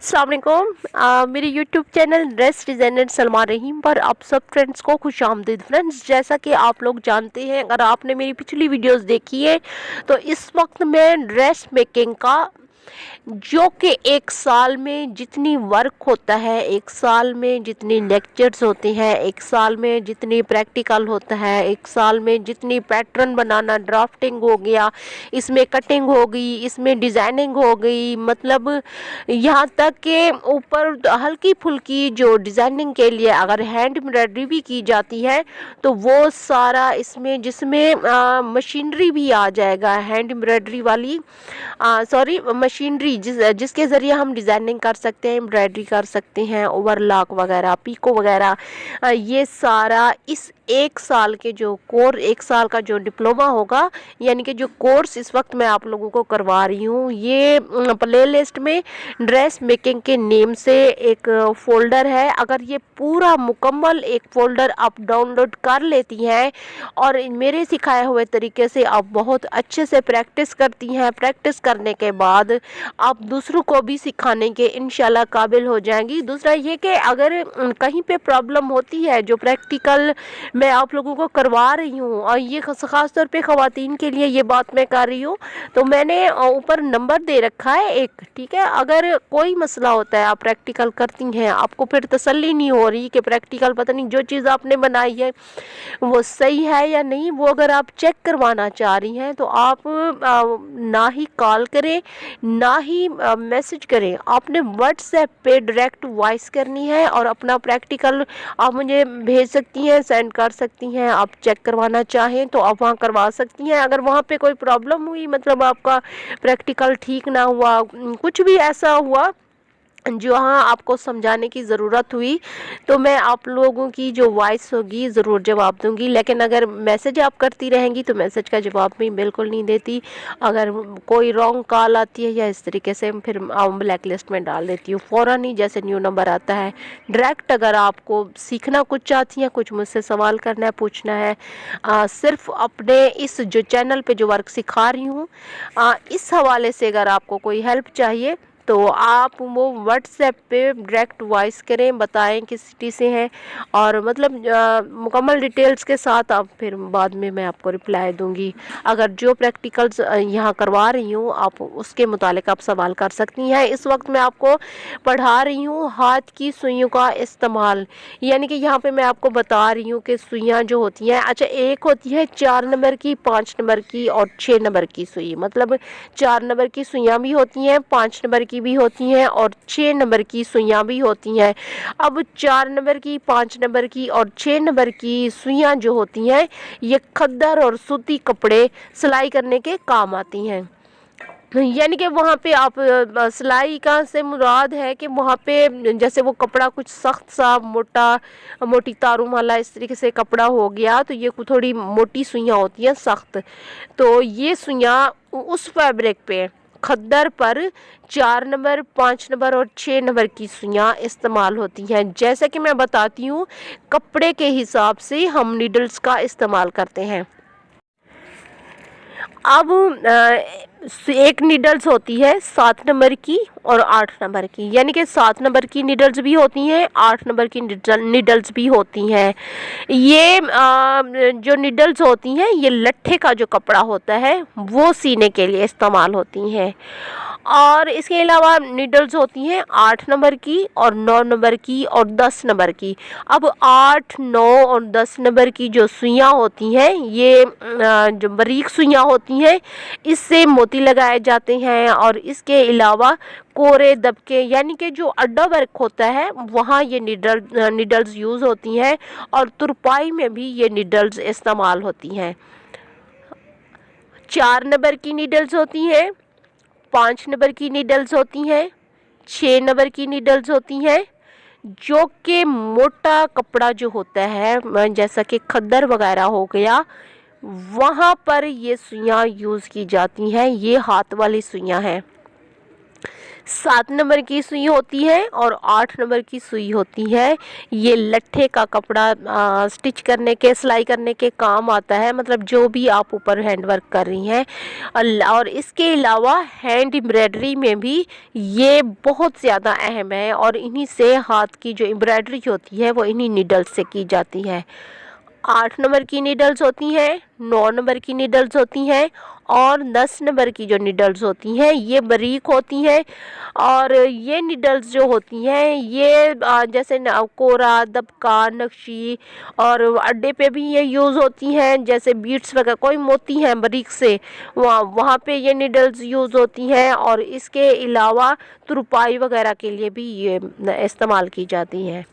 अस्सलाम वालेकुम। मेरे YouTube channel dress designer Salma Rahim पर आप सब फ्रेंड्स को खुश आमदीद। फ्रेंड्स, जैसा कि आप लोग जानते हैं, अगर आपने मेरी पिछली वीडियोस देखी है तो इस वक्त मैं ड्रेस मेकिंग का जो कि एक साल में जितनी वर्क होता है, एक साल में जितनी लेक्चर्स होते हैं, एक साल में जितनी प्रैक्टिकल होता है, एक साल में जितनी पैटर्न बनाना, ड्राफ्टिंग हो गया, इसमें कटिंग हो गई, इसमें डिज़ाइनिंग हो गई, मतलब यहाँ तक कि ऊपर हल्की फुल्की जो डिज़ाइनिंग के लिए अगर हैंड एम्ब्रॉयडरी भी की जाती है तो वो सारा इसमें, जिसमें मशीनरी भी आ जाएगा, हैंड एम्ब्रॉयडरी वाली, सॉरी मशीनरी जिसके ज़रिए हम डिज़ाइनिंग कर सकते हैं, एम्ब्रॉयडरी कर सकते हैं, ओवरलॉक वगैरह, पीको वगैरह, ये सारा इस एक साल के जो एक साल का जो डिप्लोमा होगा, यानी कि जो कोर्स इस वक्त मैं आप लोगों को करवा रही हूँ, ये प्ले लिस्ट में ड्रेस मेकिंग के नेम से एक फ़ोल्डर है। अगर ये पूरा मुकम्मल एक फ़ोल्डर आप डाउनलोड कर लेती हैं और मेरे सिखाए हुए तरीके से आप बहुत अच्छे से प्रैक्टिस करती हैं, प्रैक्टिस करने के बाद आप दूसरों को भी सिखाने के इंशाल्लाह काबिल हो जाएंगी। दूसरा ये कि अगर कहीं पे प्रॉब्लम होती है, जो प्रैक्टिकल मैं आप लोगों को करवा रही हूँ, और ये ख़ास तौर पे ख़वातीन के लिए ये बात मैं कर रही हूँ, तो मैंने ऊपर नंबर दे रखा है एक, ठीक है। अगर कोई मसला होता है, आप प्रैक्टिकल करती हैं, आपको फिर तसल्ली नहीं हो रही कि प्रैक्टिकल पता नहीं जो चीज़ आपने बनाई है वो सही है या नहीं, वो अगर आप चेक करवाना चाह रही हैं तो आप ना ही कॉल करें ना ही मैसेज करें, आपने व्हाट्सएप पे डायरेक्ट वॉइस करनी है और अपना प्रैक्टिकल आप मुझे भेज सकती हैं, सेंड कर सकती हैं। आप चेक करवाना चाहें तो आप वहाँ करवा सकती हैं। अगर वहाँ पे कोई प्रॉब्लम हुई, मतलब आपका प्रैक्टिकल ठीक ना हुआ, कुछ भी ऐसा हुआ जहाँ आपको समझाने की ज़रूरत हुई, तो मैं आप लोगों की जो वॉइस होगी ज़रूर जवाब दूंगी। लेकिन अगर मैसेज आप करती रहेंगी तो मैसेज का जवाब मैं बिल्कुल नहीं देती। अगर कोई रॉन्ग कॉल आती है या इस तरीके से, फिर ब्लैक लिस्ट में डाल देती हूँ फ़ौरन ही, जैसे न्यू नंबर आता है। डायरेक्ट अगर आपको सीखना कुछ चाहती हैं, कुछ मुझसे सवाल करना है, पूछना है, सिर्फ अपने इस जो चैनल पर जो वर्क सिखा रही हूँ इस हवाले से अगर आपको कोई हेल्प चाहिए तो आप वो व्हाट्सएप पे डायरेक्ट वॉइस करें, बताएं किस सिटी से हैं, और मतलब मुकम्मल डिटेल्स के साथ आप, फिर बाद में मैं आपको रिप्लाई दूंगी। अगर जो प्रैक्टिकल्स यहाँ करवा रही हूँ आप उसके मुतालिक आप सवाल कर सकती हैं। इस वक्त मैं आपको पढ़ा रही हूँ हाथ की सुइयों का इस्तेमाल, यानी कि यहाँ पे मैं आपको बता रही हूँ कि सुइयाँ जो होती हैं, अच्छा एक होती है 4 नंबर की, 5 नंबर की और 6 नंबर की सुई, मतलब 4 नंबर की सुइयाँ भी होती हैं, 5 नंबर की भी होती हैं और 6 नंबर की सुइयाँ भी होती हैं। अब 4 नंबर की, 5 नंबर की और 6 नंबर की सुइयाँ जो होती हैं, ये खद्दर और सूती कपड़े सिलाई करने के काम आती हैं। यानी कि वहाँ पे आप सिलाई का से मुराद है कि वहाँ पे जैसे वो कपड़ा कुछ सख्त सा मोटी तारों वाला इस तरीके से कपड़ा हो गया, तो ये थोड़ी मोटी सुइयाँ होती हैं, सख्त, तो ये सुइयाँ उस फैब्रिक पे, खद्दर पर 4 नंबर, 5 नंबर और 6 नंबर की सुइयाँ इस्तेमाल होती हैं। जैसे कि मैं बताती हूँ, कपड़े के हिसाब से हम नीडल्स का इस्तेमाल करते हैं। अब एक नीडल्स होती है 7 नंबर की और 8 नंबर की, यानी कि 7 नंबर की नीडल्स भी होती हैं, 8 नंबर की नीडल्स भी होती हैं। ये जो नीडल्स होती हैं, ये लट्ठे का जो कपड़ा होता है वो सीने के लिए इस्तेमाल होती हैं। और इसके अलावा नीडल्स होती हैं 8 नंबर की और 9 नंबर की और 10 नंबर की। अब 8, 9 और 10 नंबर की जो सुइयाँ होती हैं, ये जो बारीक सुइयाँ होती हैं, इससे मोती लगाए जाते हैं। और इसके अलावा कोरे दबके, यानी कि जो अड्डा वर्क होता है वहाँ ये नीडल्स यूज़ होती हैं, और तुरपाई में भी ये नीडल्स इस्तेमाल होती हैं। 4 नंबर की नीडल्स होती हैं, 5 नंबर की नीडल्स होती हैं, 6 नंबर की नीडल्स होती हैं, जो कि मोटा कपड़ा जो होता है, जैसा कि खद्दर वगैरह हो गया, वहाँ पर ये सुइयाँ यूज़ की जाती हैं। ये हाथ वाली सुइयाँ हैं। 7 नंबर की सुई होती है और 8 नंबर की सुई होती है। ये लट्ठे का कपड़ा स्टिच करने के, सिलाई करने के काम आता है, मतलब जो भी आप ऊपर हैंड वर्क कर रही हैं। और इसके अलावा हैंड एम्ब्रॉयडरी में भी ये बहुत ज़्यादा अहम है और इन्हीं से हाथ की जो एम्ब्रॉयडरी होती है वो इन्हीं नीडल्स से की जाती है। 8 नंबर की नीडल्स होती हैं, 9 नंबर की नीडल्स होती हैं और 10 नंबर की जो नीडल्स होती हैं ये बारीक होती हैं। और ये नीडल्स जो होती हैं ये जैसे कोरा, दबका, नक्शी और अड्डे पे भी ये यूज़ होती हैं, जैसे बीट्स वगैरह कोई मोती हैं बारीक से वहाँ पे ये नीडल्स यूज़ होती हैं। और इसके अलावा तुरपाई वगैरह के लिए भी ये इस्तेमाल की जाती हैं।